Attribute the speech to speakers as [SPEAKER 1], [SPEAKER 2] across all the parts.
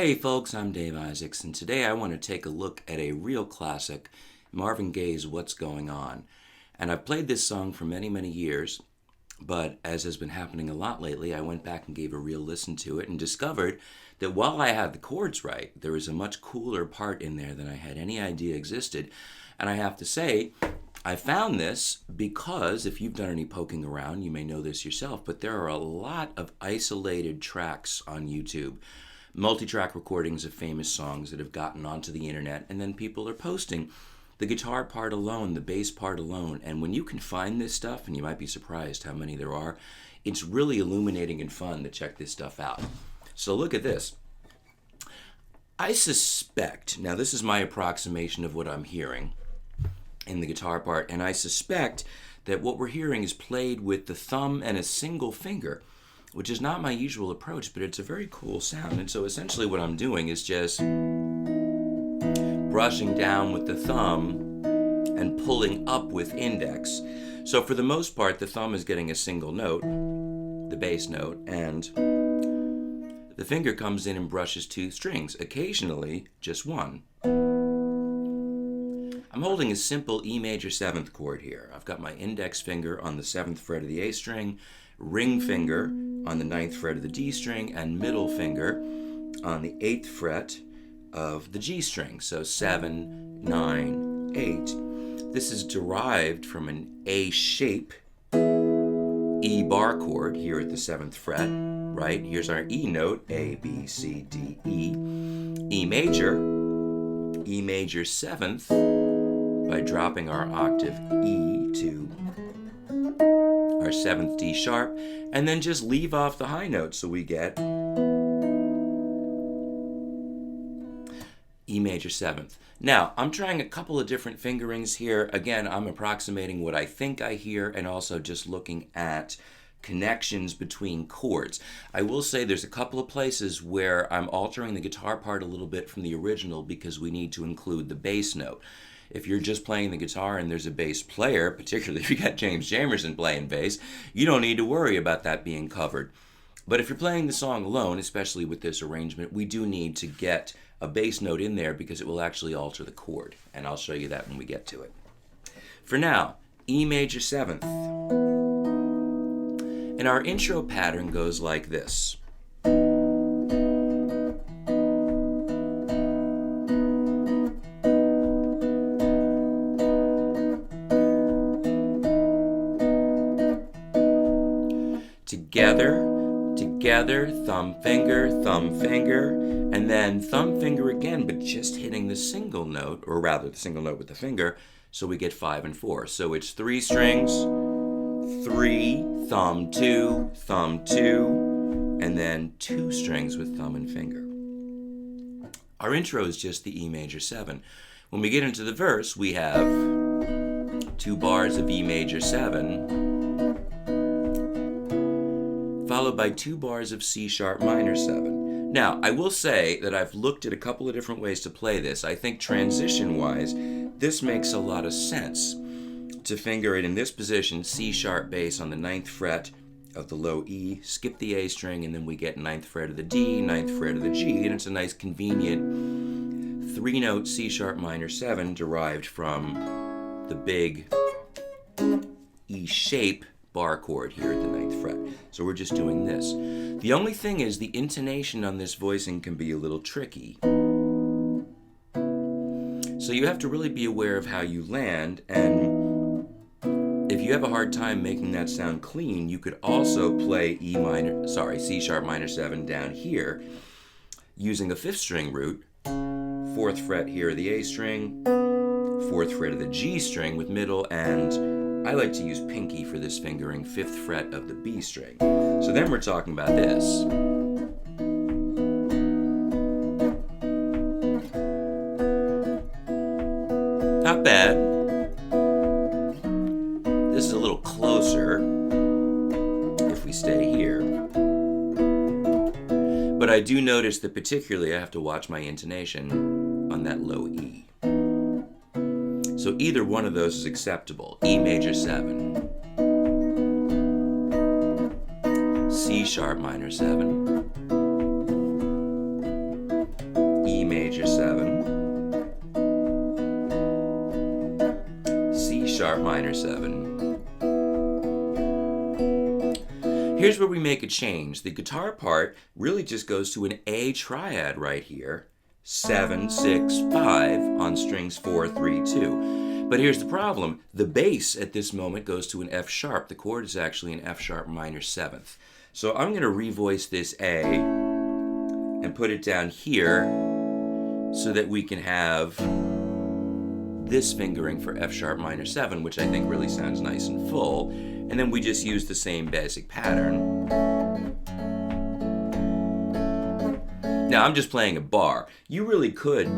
[SPEAKER 1] Hey folks, I'm Dave Isaacs, and today I want to take a look at a real classic, Marvin Gaye's What's Going On. And I've played this song for many, many years, but as has been happening a lot lately, I went back and gave a real listen to it and discovered that while I had the chords right, there was a much cooler part in there than I had any idea existed. And I have to say, I found this because if you've done any poking around, you may know this yourself, but there are a lot of isolated tracks on YouTube, multi-track recordings of famous songs that have gotten onto the internet, and then people are posting the guitar part alone, the bass part alone. And when you can find this stuff, and you might be surprised how many there are, it's really illuminating and fun to check this stuff out. So look at this. I suspect, now this is my approximation of what I'm hearing in the guitar part, and I suspect that what we're hearing is played with the thumb and a single finger, which is not my usual approach, but it's a very cool sound. And so essentially what I'm doing is just brushing down with the thumb and pulling up with index. So for the most part, the thumb is getting a single note, the bass note, and the finger comes in and brushes two strings, occasionally just one. I'm holding a simple E major 7th chord here. I've got my index finger on the 7th fret of the A string, ring finger on the 9th fret of the D string, and middle finger on the 8th fret of the G string. So 7, 9, 8. This is derived from an A shape E bar chord here at the 7th fret, right? Here's our E note, A, B, C, D, E. E major 7th, by dropping our octave E to our 7th D sharp, and then just leave off the high note, so we get E major 7th. Now, I'm trying a couple of different fingerings here. Again, I'm approximating what I think I hear and also just looking at connections between chords. I will say there's a couple of places where I'm altering the guitar part a little bit from the original because we need to include the bass note. If you're just playing the guitar and there's a bass player, particularly if you got James Jamerson playing bass, you don't need to worry about that being covered. But if you're playing the song alone, especially with this arrangement, we do need to get a bass note in there because it will actually alter the chord. And I'll show you that when we get to it. For now, E major 7th. And our intro pattern goes like this. Together, thumb, finger, and then thumb, finger again, but just hitting the single note, or rather the single note with the finger, so we get 5 and 4. So it's 3 strings, 3, thumb 2, and then 2 strings with thumb and finger. Our intro is just the E major 7. When we get into the verse, we have 2 bars of E major 7, followed by 2 bars of C sharp minor 7. Now, I will say that I've looked at a couple of different ways to play this. I think transition-wise, this makes a lot of sense to finger it in this position, C sharp bass on the 9th fret of the low E, skip the A string, and then we get 9th fret of the D, 9th fret of the G, and it's a nice convenient 3-note C sharp minor 7 derived from the big E shape bar chord here at the 9th fret. So we're just doing this. The only thing is the intonation on this voicing can be a little tricky. So you have to really be aware of how you land, and if you have a hard time making that sound clean, you could also play C sharp minor 7 down here using a 5th string root, 4th fret here of the A string, 4th fret of the G string with middle, and I like to use pinky for this fingering, 5th fret of the B string. So then we're talking about this. Not bad. This is a little closer if we stay here. But I do notice that particularly I have to watch my intonation on that low E. So either one of those is acceptable. E major 7, C sharp minor 7, sharp minor 7. Here's where we make a change. The guitar part really just goes to an A triad right here. 7, 6, 5 on strings 4, 3, 2. But here's the problem. The bass at this moment goes to an F sharp. The chord is actually an F sharp minor 7th. So I'm going to revoice this A and put it down here so that we can have this fingering for F sharp minor 7, which I think really sounds nice and full. And then we just use the same basic pattern. Now I'm just playing a bar. You really could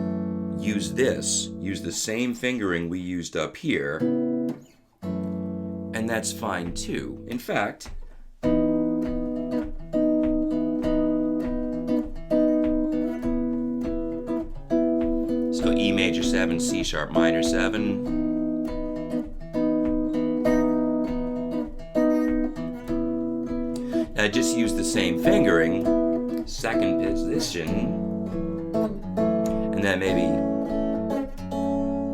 [SPEAKER 1] use this, use the same fingering we used up here, and that's fine too. In fact, so E major 7, C sharp minor 7. Now just use the same fingering, second position, and then maybe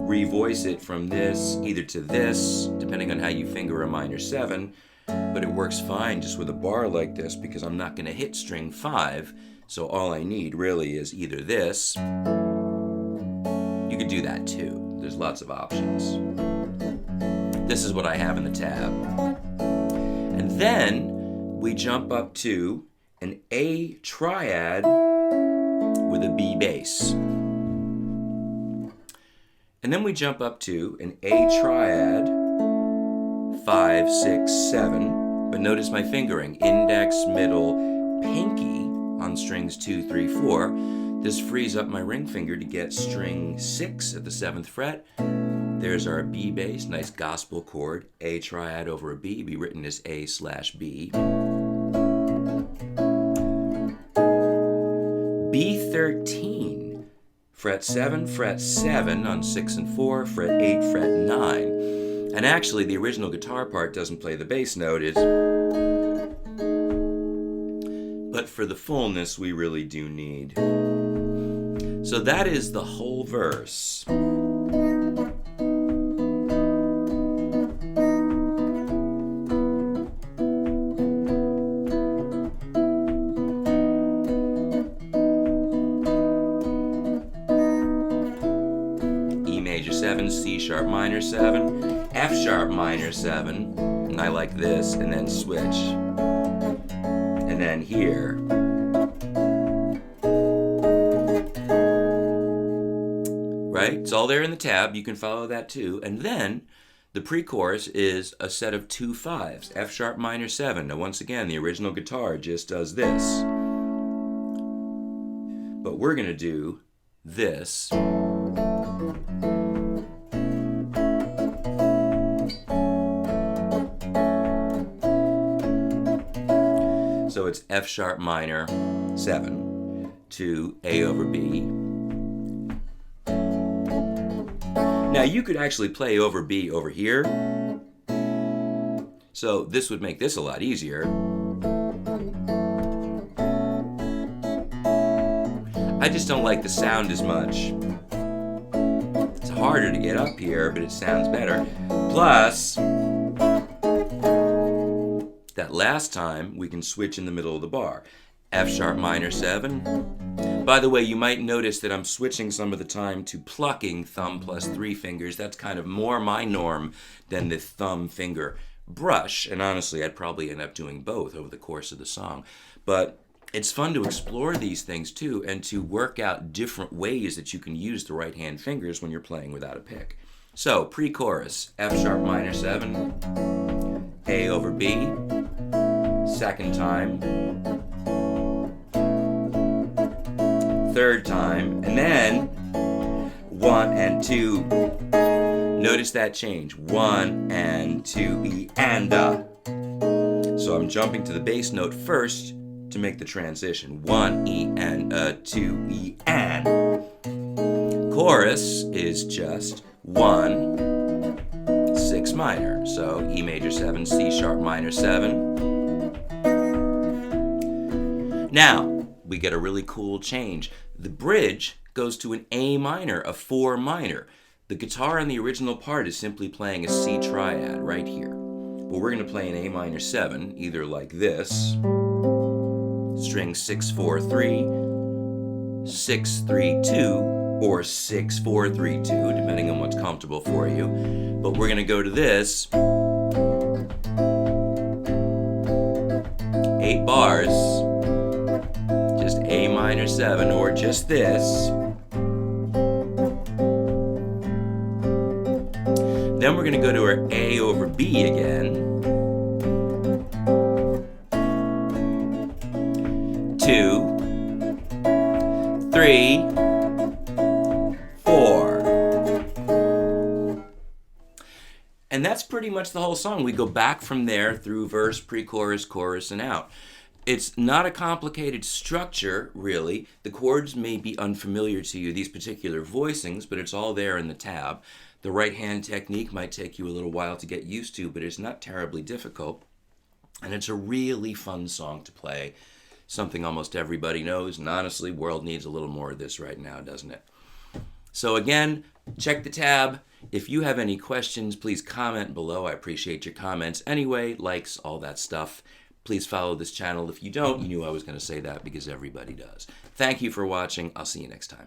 [SPEAKER 1] revoice it from this either to this, depending on how you finger a minor 7, but it works fine just with a bar like this because I'm not going to hit string 5, so all I need really is either this. You could do that too. There's lots of options. This is what I have in the tab. And then we jump up to an A triad with a B bass. And then we jump up to an A triad, 5, 6, 7. But notice my fingering, index, middle, pinky on strings 2, 3, 4. This frees up my ring finger to get string 6 at the 7th fret. There's our B bass, nice gospel chord. A triad over a B, be written as A/B. B13, fret 7 on 6 and 4, fret 8, fret 9. And actually the original guitar part doesn't play the bass note, but for the fullness we really do need. So that is the whole verse. E major 7, C sharp minor 7, F sharp minor 7, and I like this, and then switch. And then here. Right? It's all there in the tab. You can follow that too. And then the pre-chorus is a set of 2 5s, F sharp minor 7. Now once again, the original guitar just does this. But we're going to do this. So it's F sharp minor 7 to A over B. Now you could actually play over B over here. So this would make this a lot easier. I just don't like the sound as much. It's harder to get up here, but it sounds better. Plus, that last time we can switch in the middle of the bar. F sharp minor 7. By the way, you might notice that I'm switching some of the time to plucking thumb plus 3 fingers. That's kind of more my norm than the thumb finger brush. And honestly, I'd probably end up doing both over the course of the song. But it's fun to explore these things too and to work out different ways that you can use the right hand fingers when you're playing without a pick. So, pre-chorus, F sharp minor 7, A over B, second time, third time, and then 1 and 2. Notice that change. 1 and 2, E and A. So I'm jumping to the bass note first to make the transition. 1 E and A, 2 E and. Chorus is just 1 6 minor. So E major 7, C sharp minor 7. Now we get a really cool change. The bridge goes to an A minor, a 4 minor. The guitar on the original part is simply playing a C triad right here. But we're going to play an A minor 7, either like this, string 6, 4, 3, 6, 3, 2, or 6, 4, 3, 2, depending on what's comfortable for you. But we're going to go to this, 8 bars, just A minor 7, or just this. Then we're going to go to our A over B again. 2, 3, 4. And that's pretty much the whole song. We go back from there through verse, pre-chorus, chorus, and out. It's not a complicated structure, really. The chords may be unfamiliar to you, these particular voicings, but it's all there in the tab. The right hand technique might take you a little while to get used to, but it's not terribly difficult. And it's a really fun song to play. Something almost everybody knows, and honestly, world needs a little more of this right now, doesn't it? So again, check the tab. If you have any questions, please comment below. I appreciate your comments anyway, likes, all that stuff. Please follow this channel. If you don't, you knew I was going to say that because everybody does. Thank you for watching. I'll see you next time.